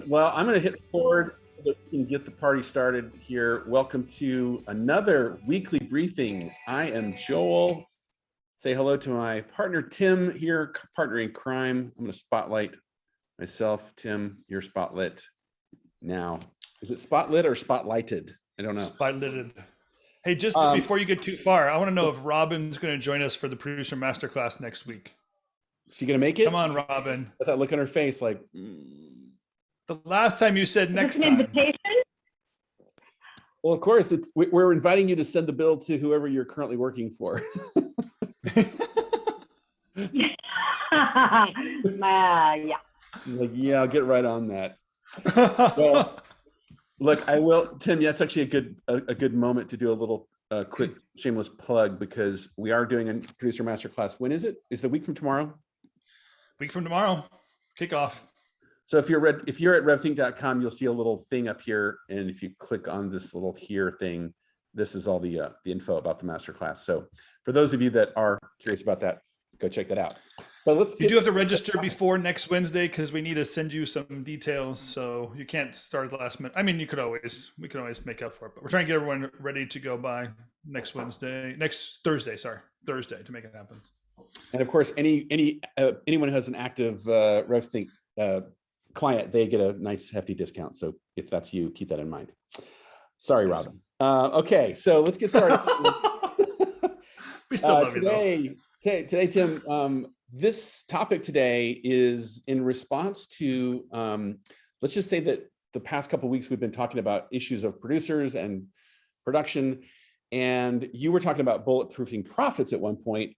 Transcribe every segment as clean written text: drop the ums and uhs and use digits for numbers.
Well, I'm going to hit forward so that we can get the party started here. Welcome to another weekly briefing. I am Joel. Say hello to my partner, Tim, here, partner in crime. I'm going to spotlight myself. Tim, you're spotlit now. Is it spotlit or spotlighted? I don't know. Spotlighted. Hey, just before you get too far, I want to know if Robin's going to join us for the producer masterclass next week. Is she going to make it? Come on, Robin. With that look on her face, like. The last time you said next time. Invitation? Well, of course, we're inviting you to send the bill to whoever you're currently working for. Yeah. She's like, yeah, I'll get right on that. Well, look, I will, Tim. Yeah, it's actually a good moment to do a little quick shameless plug, because we are doing a producer masterclass. When is it? Is it a week from tomorrow? Week from tomorrow, kickoff. So if you're at RevThink.com, you'll see a little thing up here, and if you click on this little here thing, this is all the info about the masterclass. So for those of you that are curious about that, go check that out. But you do have to register before next Wednesday, because we need to send you some details. So you can't start the last minute. I mean, we could always make up for it, but we're trying to get everyone ready to go by next Thursday to make it happen. And of course, anyone who has an active RevThink client, they get a nice hefty discount. So if that's you, keep that in mind. Sorry, Robin. Okay, so let's get started. We still love you, though. Today, Tim, this topic today is in response to, let's just say that the past couple of weeks we've been talking about issues of producers and production, and you were talking about bulletproofing profits at one point,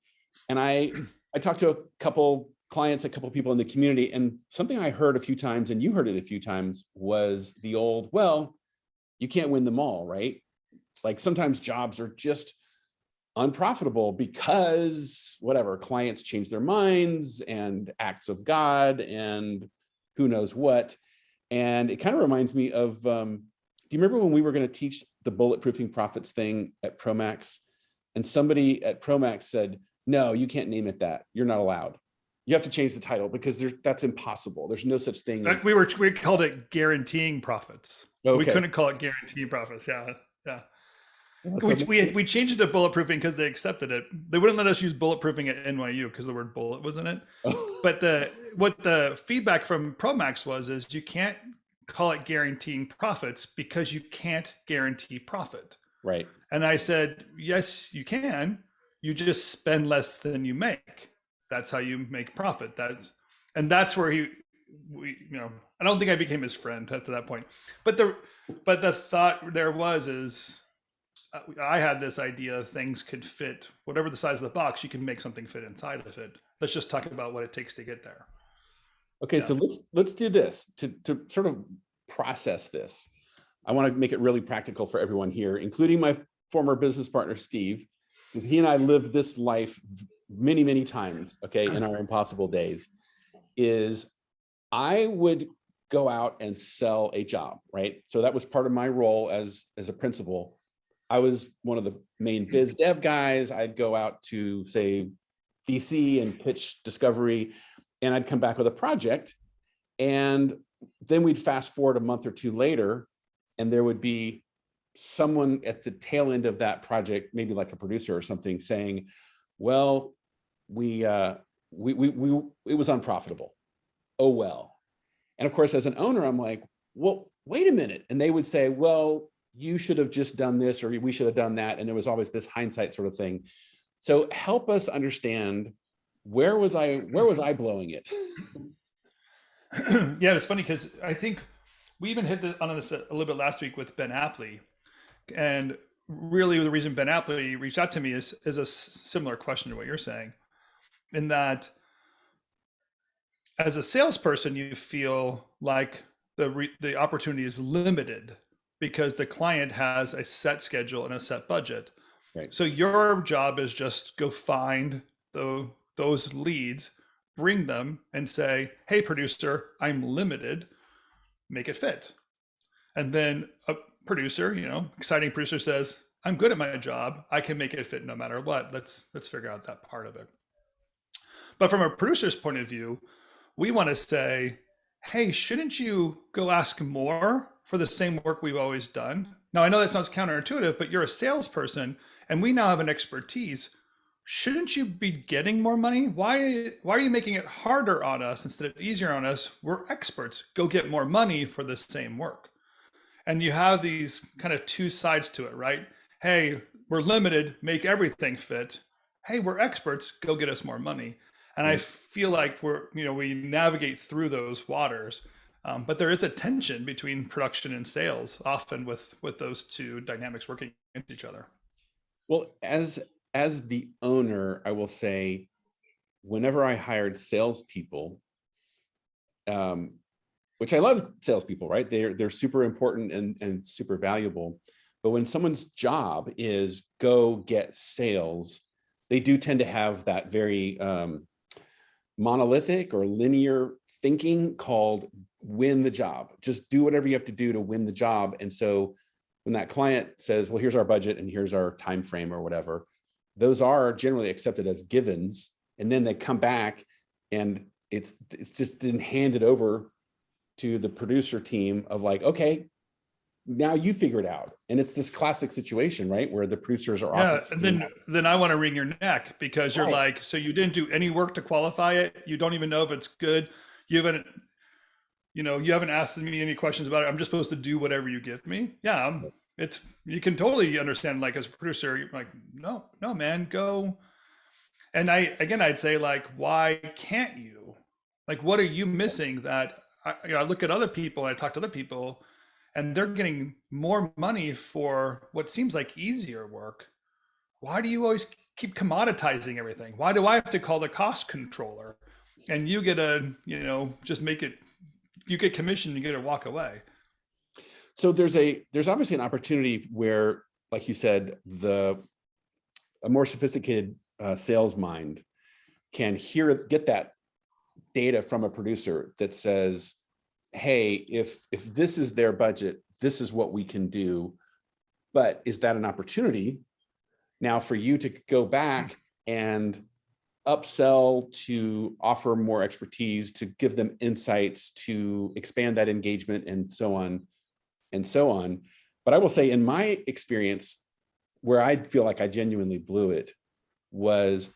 and I talked to a couple clients, a couple of people in the community, and something I heard a few times, and you heard it a few times, was the old, well, you can't win them all, right? Like sometimes jobs are just unprofitable because whatever, clients change their minds and acts of God and who knows what. And it kind of reminds me of, do you remember when we were going to teach the bulletproofing profits thing at Promax, and somebody at Promax said, no, you can't name it that. You're not allowed. You have to change the title because that's impossible. There's no such thing. We called it guaranteeing profits. Okay. We couldn't call it guaranteeing profits. Yeah. We changed it to bulletproofing because they accepted it. They wouldn't let us use bulletproofing at NYU because the word bullet was in it. But what the feedback from Promax is you can't call it guaranteeing profits because you can't guarantee profit. Right. And I said, yes, you can. You just spend less than you make. That's how you make profit. That's where I don't think I became his friend to that point. But the thought there is I had this idea of things could fit whatever the size of the box, you can make something fit inside of it. Let's just talk about what it takes to get there. Okay, so let's do this to sort of process this. I want to make it really practical for everyone here, including my former business partner, Steve, because he and I lived this life many, many times, okay, in our impossible days, is I would go out and sell a job, right? So that was part of my role as a principal. I was one of the main biz dev guys. I'd go out to, say, DC and pitch discovery, and I'd come back with a project. And then we'd fast forward a month or two later, and there would be someone at the tail end of that project, maybe like a producer or something, saying, well, it was unprofitable. Oh, well. And of course, as an owner, I'm like, well, wait a minute. And they would say, well, you should have just done this, or we should have done that. And there was always this hindsight sort of thing. So help us understand, where was I blowing it? Yeah, it's funny because I think we even hit on this a little bit last week with Ben Apley. And really the reason Ben Apley reached out to me is a similar question to what you're saying, in that as a salesperson, you feel like the opportunity is limited because the client has a set schedule and a set budget. Right. So your job is just go find those leads, bring them and say, hey, producer, I'm limited, make it fit. And then a producer, exciting producer says, I'm good at my job. I can make it fit no matter what. Let's figure out that part of it. But from a producer's point of view, we want to say, hey, shouldn't you go ask more for the same work we've always done? Now, I know that sounds counterintuitive, but you're a salesperson and we now have an expertise. Shouldn't you be getting more money? Why are you making it harder on us instead of easier on us? We're experts. Go get more money for the same work. And you have these kind of two sides to it, right? Hey, we're limited, make everything fit. Hey, we're experts, go get us more money. And I Right. feel like we navigate through those waters, but there is a tension between production and sales, often with those two dynamics working against each other. Well, as the owner, I will say, whenever I hired salespeople, which I love salespeople, right? They're super important and super valuable. But when someone's job is go get sales, they do tend to have that very monolithic or linear thinking called win the job. Just do whatever you have to do to win the job. And so when that client says, well, here's our budget and here's our time frame or whatever, those are generally accepted as givens. And then they come back and it's just then handed over to the producer team of like, okay, now you figure it out. And it's this classic situation, right? Where the producers are Yeah, often. and then I want to wring your neck because you're Right. like, so you didn't do any work to qualify it. You don't even know if it's good. You haven't, you haven't asked me any questions about it. I'm just supposed to do whatever you give me. Yeah, it's you can totally understand. Like as a producer, you're like, no, man, go. And I'd say like, why can't you? Like, what are you missing that? I look at other people and I talk to other people, and they're getting more money for what seems like easier work. Why do you always keep commoditizing everything? Why do I have to call the cost controller? And you get just make it, you get commission, you get to walk away. So there's obviously an opportunity where, like you said, a more sophisticated sales mind can get that data from a producer that says, hey, if this is their budget, this is what we can do. But is that an opportunity now for you to go back and upsell, to offer more expertise, to give them insights, to expand that engagement, and so on and so on. But I will say, in my experience, where I feel like I genuinely blew it was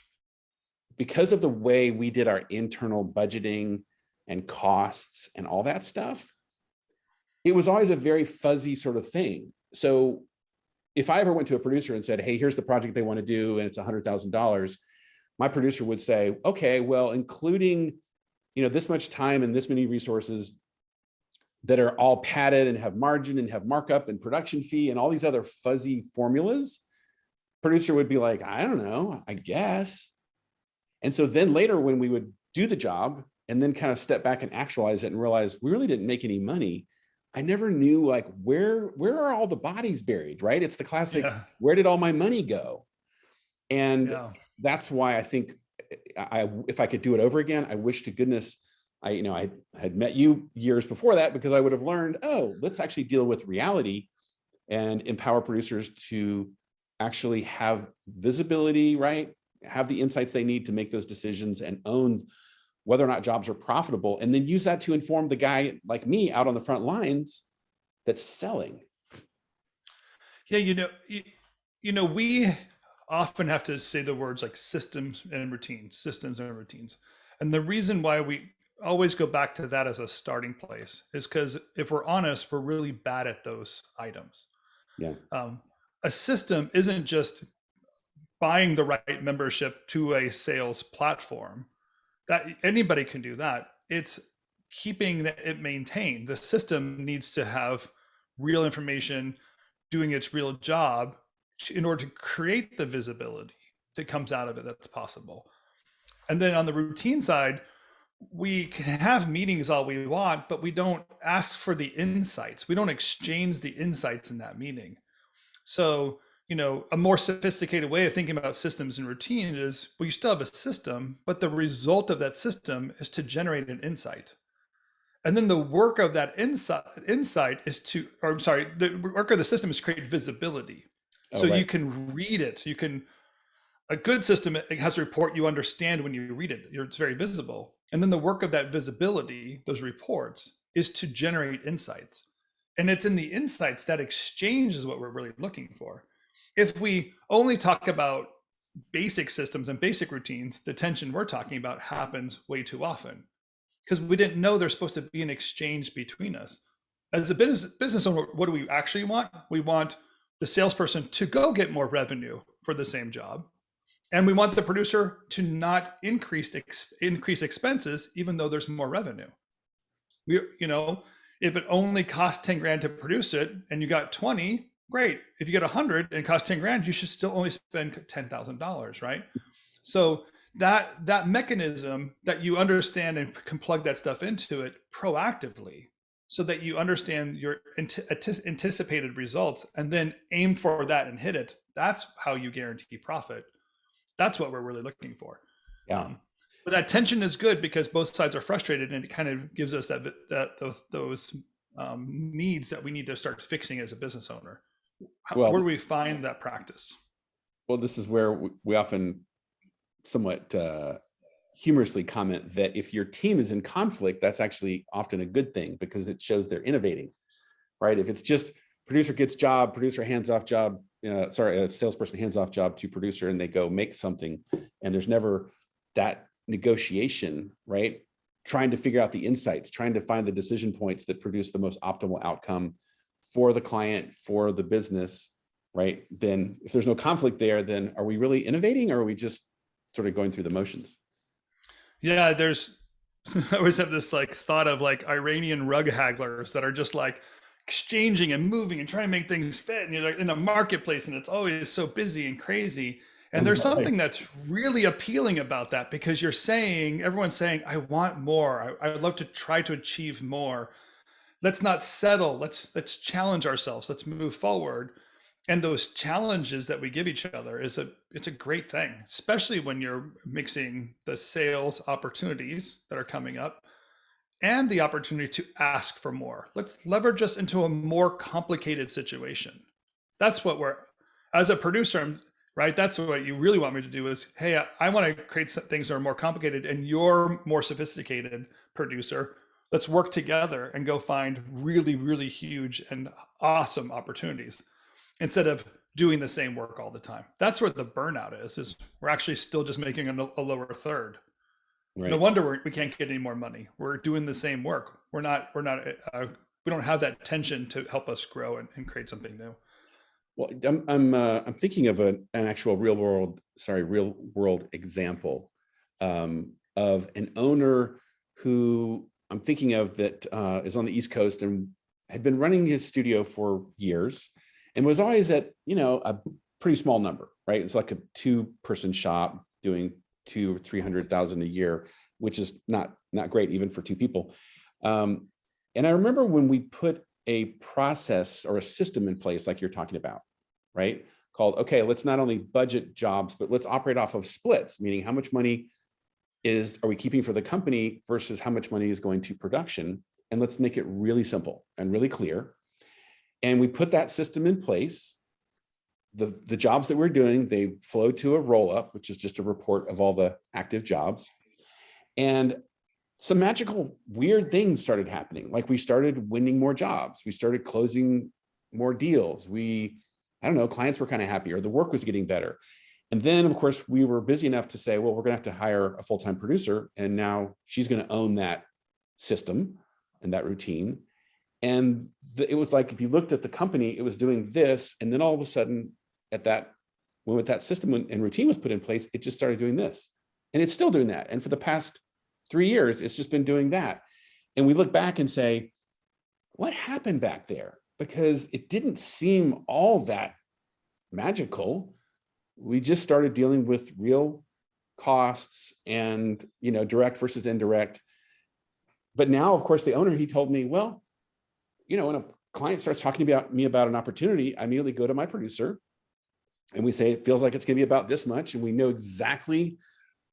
because of the way we did our internal budgeting and costs and all that stuff. It was always a very fuzzy sort of thing. So if I ever went to a producer and said, hey, here's the project they want to do, and it's $100,000, my producer would say, okay, well, including, this much time and this many resources that are all padded and have margin and have markup and production fee and all these other fuzzy formulas, producer would be like, I don't know, I guess. And so then later when we would do the job and then kind of step back and actualize it and realize we really didn't make any money, I never knew like where are all the bodies buried, right? It's the classic, where did all my money go? And that's why I think if I could do it over again, I wish to goodness I had met you years before that, because I would have learned, oh, let's actually deal with reality and empower producers to actually have visibility, right? Have the insights they need to make those decisions and own whether or not jobs are profitable, and then use that to inform the guy like me out on the front lines that's selling. Yeah, we often have to say the words like systems and routines. And the reason why we always go back to that as a starting place is because if we're honest, we're really bad at those items. Yeah. A system isn't just buying the right membership to a sales platform. That anybody can do that. It's keeping it maintained. The system needs to have real information doing its real job in order to create the visibility that comes out of it that's possible. And then on the routine side, we can have meetings all we want, but we don't ask for the insights. We don't exchange the insights in that meeting. So, a more sophisticated way of thinking about systems and routine is, well, you still have a system, but the result of that system is to generate an insight. And then the work of that insight is the work of the system is to create visibility. So right. You can read it. A good system, it has a report you understand when you read it. It's very visible. And then the work of that visibility, those reports, is to generate insights. And it's in the insights, that exchange is what we're really looking for. If we only talk about basic systems and basic routines, the tension we're talking about happens way too often because we didn't know there's supposed to be an exchange between us. As a business owner, what do we actually want? We want the salesperson to go get more revenue for the same job. And we want the producer to not increase expenses, even though there's more revenue. If it only costs 10 grand to produce it and you got 20, great. If you get 100 and it costs 10 grand, you should still only spend $10,000, right? So that mechanism that you understand and can plug that stuff into it proactively so that you understand your anticipated results and then aim for that and hit it. That's how you guarantee profit. That's what we're really looking for. Yeah. But that tension is good because both sides are frustrated, and it kind of gives us those needs that we need to start fixing as a business owner. Where do we find that practice? Well, this is where we often somewhat humorously comment that if your team is in conflict, that's actually often a good thing because it shows they're innovating, right? If it's just producer gets job, producer hands off job, a salesperson hands off job to producer and they go make something, and there's never that negotiation, right? Trying to figure out the insights, trying to find the decision points that produce the most optimal outcome for the client, for the business, right? Then if there's no conflict there, then are we really innovating, or are we just sort of going through the motions? Yeah, I always have this thought of Iranian rug hagglers that are just exchanging and moving and trying to make things fit. And you're in a marketplace and it's always so busy and crazy. And there's something that's really appealing about that because everyone's saying, I want more. I would love to try to achieve more. Let's not settle. Let's challenge ourselves. Let's move forward. And those challenges that we give each other it's a great thing, especially when you're mixing the sales opportunities that are coming up and the opportunity to ask for more. Let's leverage us into a more complicated situation. That's what as a producer, right? That's what you really want me to do is, hey, I want to create things that are more complicated and you're more sophisticated producer. Let's work together and go find really, really huge and awesome opportunities instead of doing the same work all the time. That's where the burnout is we're actually still just making a lower third. Right. No wonder we can't get any more money. We're doing the same work. We don't have that tension to help us grow and create something new. Well, I'm thinking of an actual real world example of an owner who I'm thinking of that is on the East Coast and had been running his studio for years and was always at a pretty small number, right? It's like a 2-person shop doing $200,000 or $300,000 a year, which is not great even for 2 people. And I remember when we put a process or a system in place like you're talking about, right? Called, okay, let's not only budget jobs, but let's operate off of splits, meaning how much money are we keeping for the company versus how much money is going to production. And let's make it really simple and really clear. And we put that system in place. The jobs that we're doing, they flow to a roll-up, which is just a report of all the active jobs. And some magical, weird things started happening. Like we started winning more jobs. We started closing more deals. Clients were kind of happier. The work was getting better. And then, of course, we were busy enough to say, well, we're going to have to hire a full-time producer. And now she's going to own that system and that routine. And it was like, if you looked at the company, it was doing this. And then all of a sudden when that system and routine was put in place, it just started doing this. And it's still doing that. And for the past 3 years, it's just been doing that. And we look back and say, what happened back there? Because it didn't seem all that magical. We just started dealing with real costs and, direct versus indirect. But now, of course, the owner, he told me, well, when a client starts talking about me about an opportunity, I immediately go to my producer and we say, it feels like it's going to be about this much. And we know exactly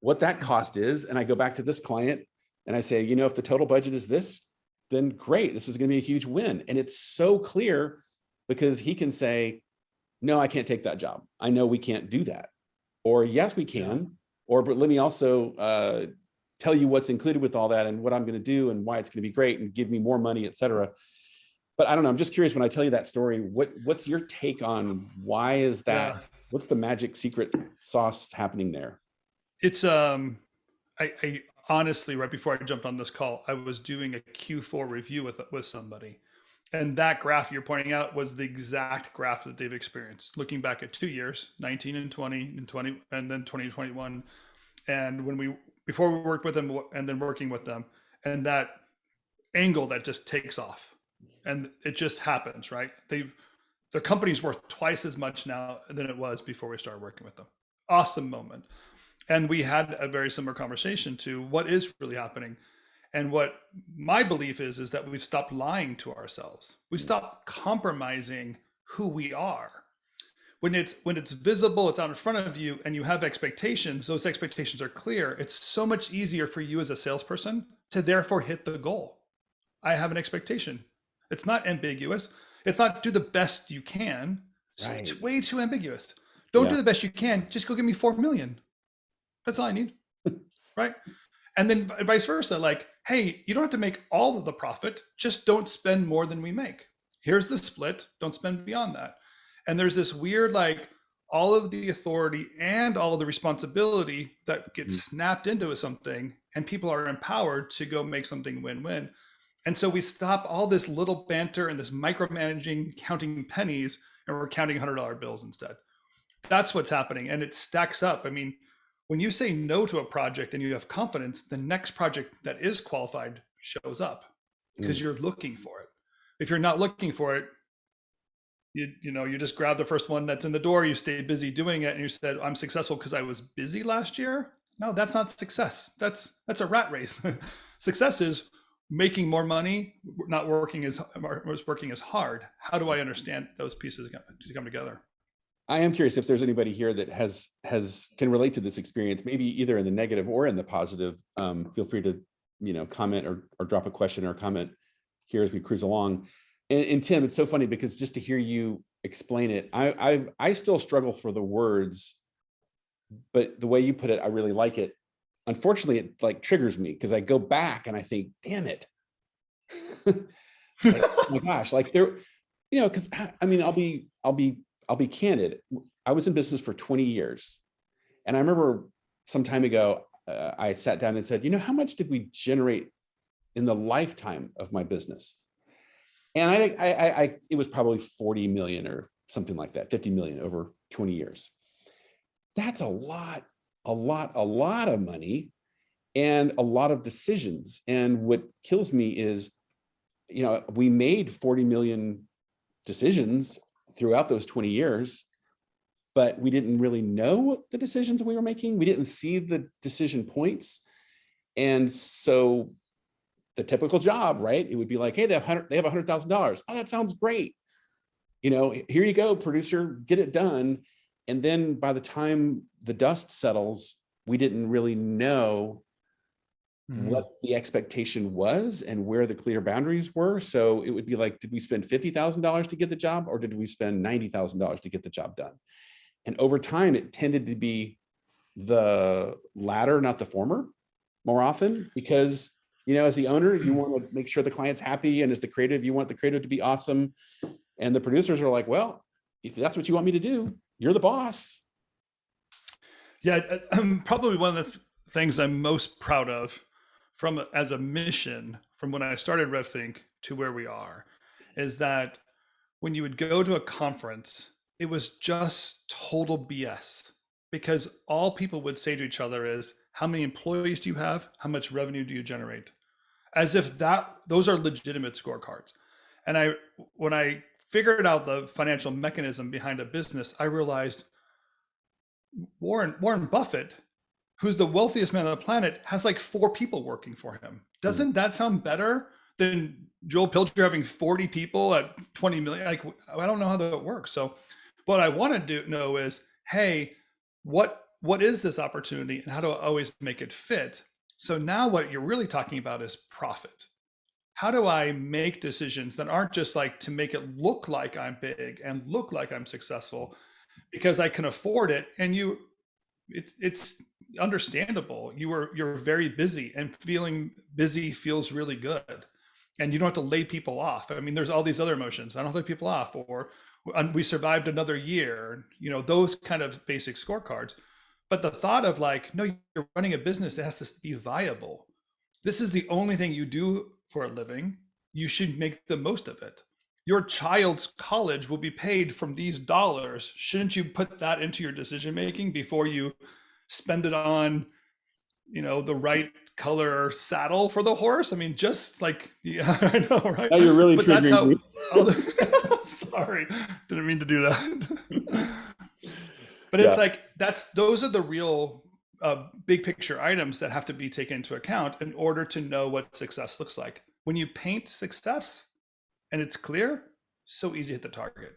what that cost is. And I go back to this client and I say, if the total budget is this, then great, this is going to be a huge win. And it's so clear because he can say, no, I can't take that job. I know we can't do that. Or yes, we can. Or, but let me also tell you what's included with all that and what I'm going to do and why it's going to be great and give me more money, et cetera. But I don't know. I'm just curious, when I tell you that story, what's your take on why is that? Yeah. What's the magic secret sauce happening there? It's I honestly, right before I jumped on this call, I was doing a Q4 review with somebody, and that graph you're pointing out was the exact graph that they've experienced, looking back at 2 years, 19 and 20 and 20, and then 2021, and before we worked with them and then working with them, and that angle that just takes off, and it just happens, right? Their company's worth twice as much now than it was before we started working with them. Awesome moment. And we had a very similar conversation to what is really happening. And what my belief is that we've stopped lying to ourselves. We stopped compromising who we are. When it's visible, it's out in front of you, and you have expectations, those expectations are clear. It's so much easier for you as a salesperson to therefore hit the goal. I have an expectation. It's not ambiguous. It's not do the best you can. Right. It's way too ambiguous. Don't do the best you can. Just go give me 4 million. That's all I need. Right. And then vice versa. Like, hey, you don't have to make all of the profit. Just don't spend more than we make. Here's the split. Don't spend beyond that. And there's this weird, like, all of the authority and all of the responsibility that gets snapped into something, and people are empowered to go make something win-win. And so we stop all this little banter and this micromanaging, counting pennies, and we're counting $100 bills instead. That's what's happening. And it stacks up. I mean, when you say no to a project and you have confidence, the next project that is qualified shows up because you're looking for it. If you're not looking for it, you just grab the first one that's in the door, you stay busy doing it, and you said, I'm successful because I was busy last year. No, that's not success. That's a rat race. Success is making more money, not working as hard. How do I understand those pieces to come together? I am curious if there's anybody here that can relate to this experience, maybe either in the negative or in the positive. Feel free to, comment or drop a question or comment here as we cruise along. And Tim, it's so funny because just to hear you explain it, I still struggle for the words, but the way you put it, I really like it. Unfortunately, it like triggers me because I go back and I think, damn it. Like, oh my gosh, like there, because I mean, I'll be candid. I was in business for 20 years. And I remember some time ago, I sat down and said, how much did we generate in the lifetime of my business? And it was probably 40 million or something like that, 50 million over 20 years. That's a lot of money and a lot of decisions. And what kills me is, we made 40 million decisions throughout those 20 years, but we didn't really know the decisions we were making. We didn't see the decision points. And so the typical job, right? It would be like, hey, they have $100,000. Oh, that sounds great. Here you go, producer, get it done. And then by the time the dust settles, we didn't really know what the expectation was and where the clear boundaries were. So it would be like, did we spend $50,000 to get the job, or did we spend $90,000 to get the job done? And over time, it tended to be the latter, not the former, more often, because, as the owner, you want to make sure the client's happy. And as the creative, you want the creative to be awesome. And the producers are like, well, if that's what you want me to do, you're the boss. Yeah, probably one of the things I'm most proud of as a mission from when I started RevThink to where we are, is that when you would go to a conference, it was just total BS, because all people would say to each other is, how many employees do you have? How much revenue do you generate? As if those are legitimate scorecards. And when I figured out the financial mechanism behind a business, I realized Warren Buffett, who's the wealthiest man on the planet, has like 4 people working for him. Doesn't that sound better than Joel Pilger having 40 people at 20 million? Like, I don't know how that works. So what I want to know is, hey, what is this opportunity, and how do I always make it fit? So now what you're really talking about is profit. How do I make decisions that aren't just like to make it look like I'm big and look like I'm successful because I can afford it? And it's understandable. You're very busy, and feeling busy feels really good. And you don't have to lay people off. I mean, there's all these other emotions. I don't lay people off, or we survived another year, those kind of basic scorecards. But the thought of like, no, you're running a business that has to be viable. This is the only thing you do for a living. You should make the most of it. Your child's college will be paid from these dollars. Shouldn't you put that into your decision making before you spend it on, the right color saddle for the horse? I mean, just like, yeah, I know, right? Now you're really But that's triggering how. me. Sorry, didn't mean to do that. But Yeah. it's like those are the real big picture items that have to be taken into account in order to know what success looks like. When you paint success and it's clear, so easy to hit the target.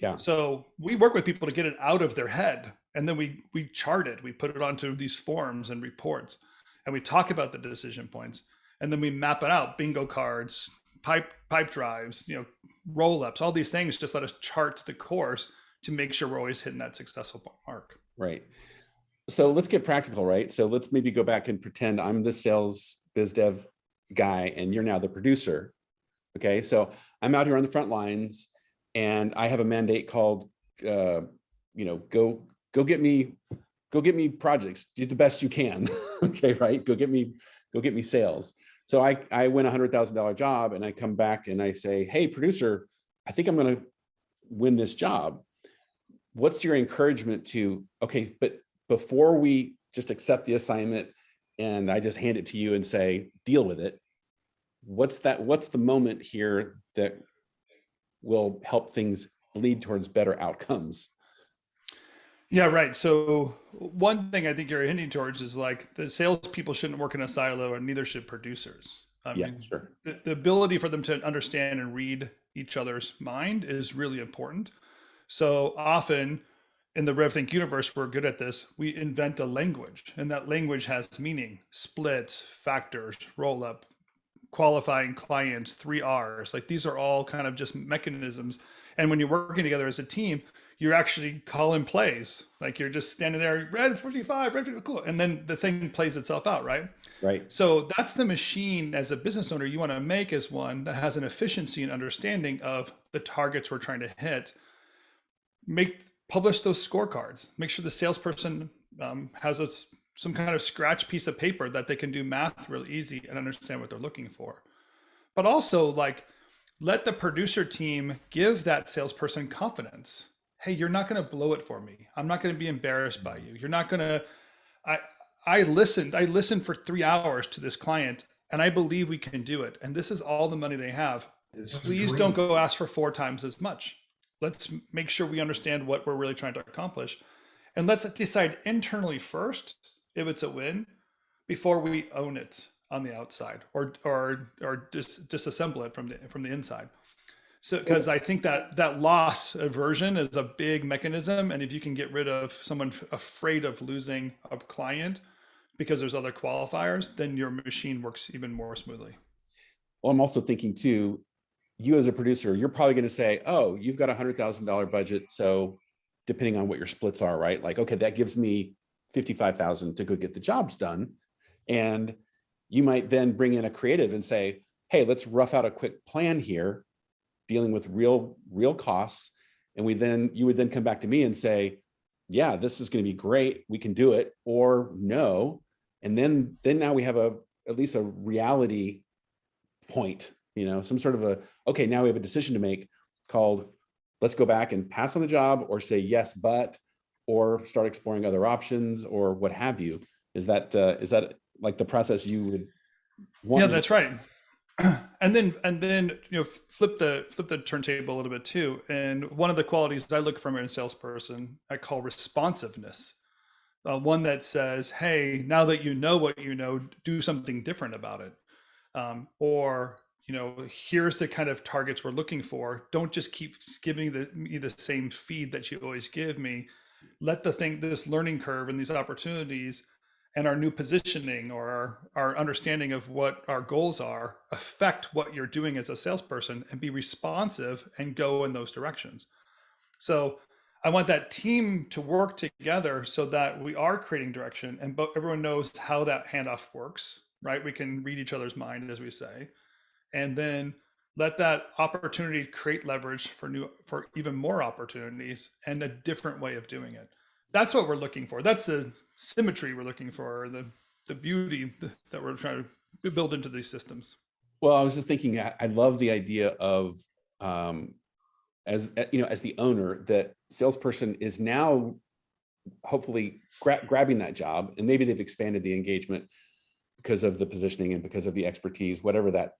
Yeah. So we work with people to get it out of their head, and then we chart it. We put it onto these forms and reports, and we talk about the decision points, and then we map it out: bingo cards, pipe drives, roll ups, all these things. Just let us chart the course to make sure we're always hitting that successful mark. Right. So let's get practical, right? So let's maybe go back and pretend I'm the sales biz dev guy and you're now the producer. Okay. So I'm out here on the front lines and I have a mandate called, go get me projects, do the best you can. Okay. Right. Go get me sales. So I win $100,000 job and I come back and I say, hey, producer, I think I'm going to win this job. What's your encouragement to, okay, but before we just accept the assignment and I just hand it to you and say, deal with it, what's the moment here that will help things lead towards better outcomes? Yeah, right. So one thing I think you're hinting towards is like the salespeople shouldn't work in a silo, and neither should producers. I Yeah, mean, sure. the ability for them to understand and read each other's mind is really important. So often in the RevThink universe, we're good at this. We invent a language, and that language has meaning: splits, factors, roll up, qualifying clients, 3Rs. Like these are all kind of just mechanisms. And when you're working together as a team, you're actually calling plays. Like you're just standing there, red 55, red 50, cool. And then the thing plays itself out, right? Right. So that's the machine as a business owner you want to make, as one that has an efficiency and understanding of the targets we're trying to hit. Publish those scorecards. Make sure the salesperson has some kind of scratch piece of paper that they can do math real easy and understand what they're looking for. But also, like, let the producer team give that salesperson confidence. Hey, you're not going to blow it for me. I'm not going to be embarrassed by you. You're not going to. I listened for 3 hours to this client, and I believe we can do it. And this is all the money they have. Please don't go ask for 4 times as much. Let's make sure we understand what we're really trying to accomplish. And let's decide internally first if it's a win before we own it on the outside or disassemble it from the inside. So because I think that loss aversion is a big mechanism. And if you can get rid of someone afraid of losing a client because there's other qualifiers, then your machine works even more smoothly. Well, I'm also thinking too, you as a producer, you're probably going to say, oh, you've got $100,000 budget. So depending on what your splits are, right? Like, okay, that gives me 55,000 to go get the jobs done. And you might then bring in a creative and say, hey, let's rough out a quick plan here, dealing with real costs. And you would then come back to me and say, yeah, this is going to be great. We can do it, or no. And then now we have at least a reality point, some sort of okay, now we have a decision to make called, let's go back and pass on the job, or say yes, but, or start exploring other options, or what have you. Is that like the process you would want? Yeah, that's right. And then flip the turntable a little bit too. And one of the qualities I look for in a salesperson, I call responsiveness. One that says, hey, now that you know what you know, do something different about it. Or here's the kind of targets we're looking for. Don't just keep giving me the same feed that you always give me. Let this learning curve and these opportunities and our new positioning or our understanding of what our goals are affect what you're doing as a salesperson, and be responsive and go in those directions. So I want that team to work together so that we are creating direction and everyone knows how that handoff works, right? We can read each other's mind, as we say, and then let that opportunity create leverage for even more opportunities and a different way of doing it. That's what we're looking for. That's the symmetry we're looking for, the beauty that we're trying to build into these systems. Well, I was just thinking, I love the idea of, as the owner, that salesperson is now hopefully grabbing that job, and maybe they've expanded the engagement because of the positioning and because of the expertise, whatever that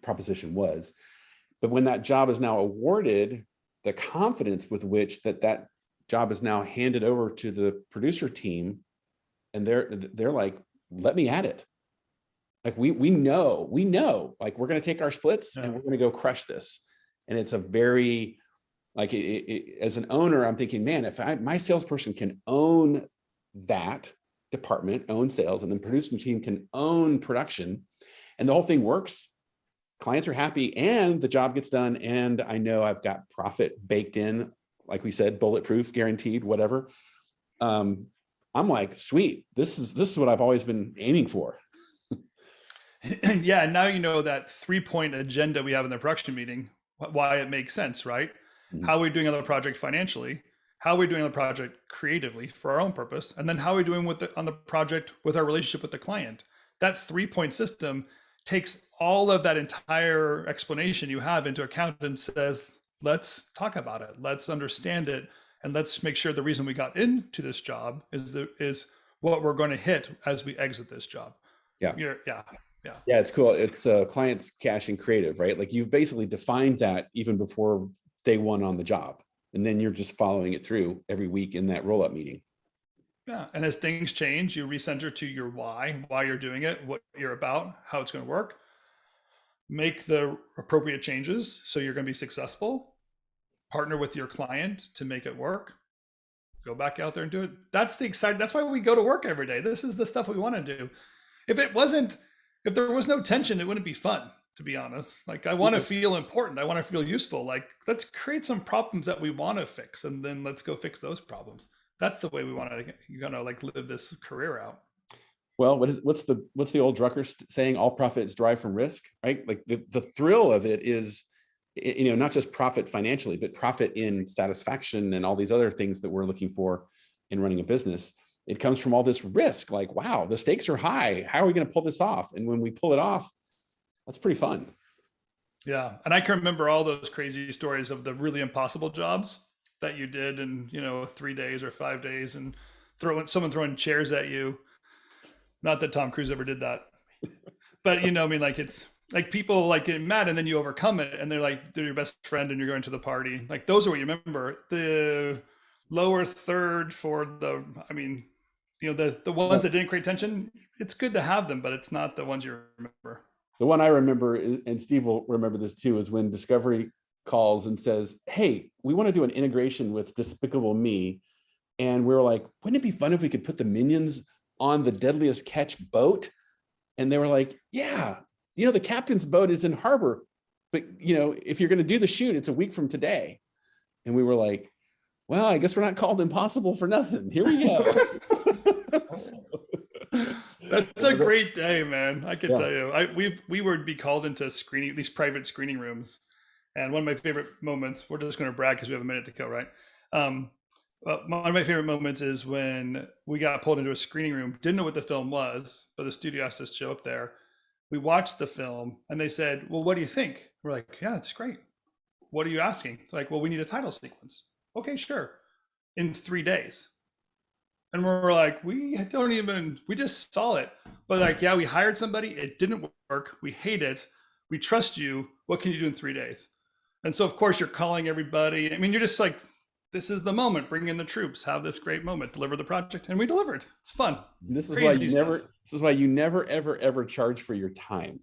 proposition was. But when that job is now awarded, the confidence with which that job is now handed over to the producer team, and they're like, let me at it. Like we know, like we're going to take our splits and we're going to go crush this. And it's a very, like, as an owner, I'm thinking, man, if my salesperson can own that department, own sales, and then producing team can own production, and the whole thing works, clients are happy and the job gets done. And I know I've got profit baked in, like we said, bulletproof, guaranteed, whatever. I'm like, sweet, this is what I've always been aiming for. Yeah, now you know that 3-point agenda we have in the production meeting, why it makes sense, right? Mm-hmm. How are we doing on the project financially? How are we doing on the project creatively for our own purpose? And then how are we doing on the project with our relationship with the client? That 3-point system takes all of that entire explanation you have into account and says, let's talk about it. Let's understand it. And let's make sure the reason we got into this job is what we're going to hit as we exit this job. Yeah. Yeah, it's cool. It's clients, cash, and creative, right? Like you've basically defined that even before day one on the job. And then you're just following it through every week in that roll-up meeting. Yeah. And as things change, you recenter to your why you're doing it, what you're about, how it's going to work. Make the appropriate changes so you're going to be successful. Partner with your client to make it work. Go back out there and do it. That's the exciting. That's why we go to work every day. This is the stuff we want to do. If there was no tension, it wouldn't be fun, to be honest. Like, I want to feel important. I want to feel useful. Like, let's create some problems that we want to fix, and then let's go fix those problems. That's the way we want to, like, live this career out. Well, what's the old Drucker saying? All profits derive from risk, right? Like the thrill of it is, not just profit financially, but profit in satisfaction and all these other things that we're looking for in running a business. It comes from all this risk. Like, wow, the stakes are high. How are we going to pull this off? And when we pull it off, that's pretty fun. Yeah. And I can remember all those crazy stories of the really impossible jobs that you did in, 3 days or 5 days, and someone throwing chairs at you. Not that Tom Cruise ever did that, but like, it's like people like getting mad and then you overcome it, and they're your best friend and you're going to the party. Like, those are what you remember. The lower third for the ones that didn't create tension, it's good to have them, but it's not the ones you remember. The one I remember, and Steve will remember this too, is when Discovery calls and says, hey, we want to do an integration with Despicable Me. And we were like, wouldn't it be fun if we could put the Minions on the Deadliest Catch boat? And they were like, yeah, the captain's boat is in harbor, but if you're going to do the shoot, it's a week from today. And we were like, well, I guess we're not called Impossible for nothing. Here we go. That's a great day, man. I can tell you, we would be called into these private screening rooms. And one of my favorite moments, we're just going to brag because we have a minute to go, right? One of my favorite moments is when we got pulled into a screening room, didn't know what the film was, but the studio asked us to show up there. We watched the film and they said, well, what do you think? We're like, yeah, it's great. What are you asking? Like, well, we need a title sequence. Okay, sure. In 3 days. And we're like, we just saw it. But like, yeah, we hired somebody. It didn't work. We hate it. We trust you. What can you do in 3 days? And so, of course, you're calling everybody. I mean, you're just like, this is the moment. Bring in the troops. Have this great moment. Deliver the project. And we delivered. It's fun. This is why you never, ever, ever charge for your time.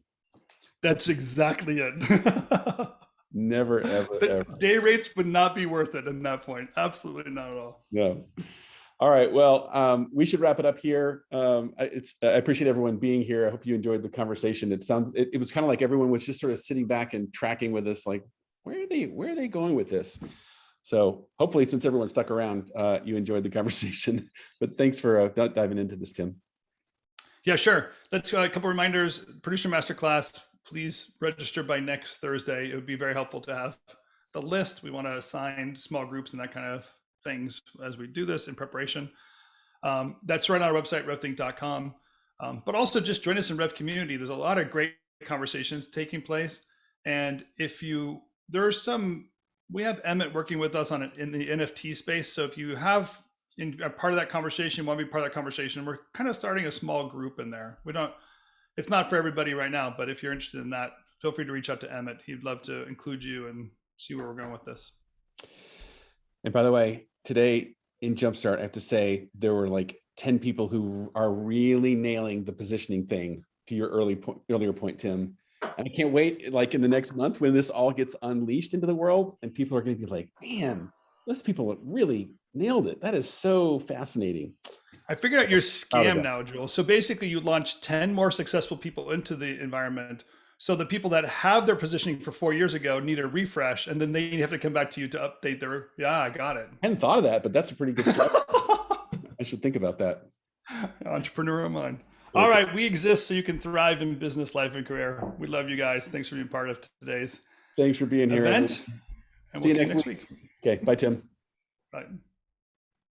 That's exactly it. Never, ever, ever. Day rates would not be worth it at that point. Absolutely not at all. No. All right. Well, we should wrap it up here. I appreciate everyone being here. I hope you enjoyed the conversation. It was kind of like everyone was just sort of sitting back and tracking with us, like, where are they going with this? So hopefully, since everyone stuck around, you enjoyed the conversation. But thanks for diving into this, Tim. Yeah, sure. Let's a couple reminders. Producer Masterclass, please register by next Thursday. It would be very helpful to have the list. We want to assign small groups and that kind of things as we do this in preparation. That's right on our website, RevThink.com. But also just join us in RevCommunity. There's a lot of great conversations taking place. And we have Emmett working with us in the NFT space. So if you have a part of that conversation, want to be part of that conversation, we're kind of starting a small group in there. It's not for everybody right now, but if you're interested in that, feel free to reach out to Emmett. He'd love to include you and see where we're going with this. And by the way, today in Jumpstart, I have to say there were like 10 people who are really nailing the positioning thing, to your earlier point, Tim. And I can't wait, like in the next month when this all gets unleashed into the world and people are going to be like, man, those people really nailed it. That is so fascinating. I figured out your scam now, Joel. So basically you launch 10 more successful people into the environment. So the people that have their positioning for 4 years ago need a refresh, and then they have to come back to you to update their, I got it. I hadn't thought of that, but that's a pretty good start. I should think about that. Entrepreneur mind. All right, we exist so you can thrive in business, life, and career. We love you guys. Thanks for being part of today's Thanks for being here. Event. And we'll see you next week. Okay, bye, Tim. Bye.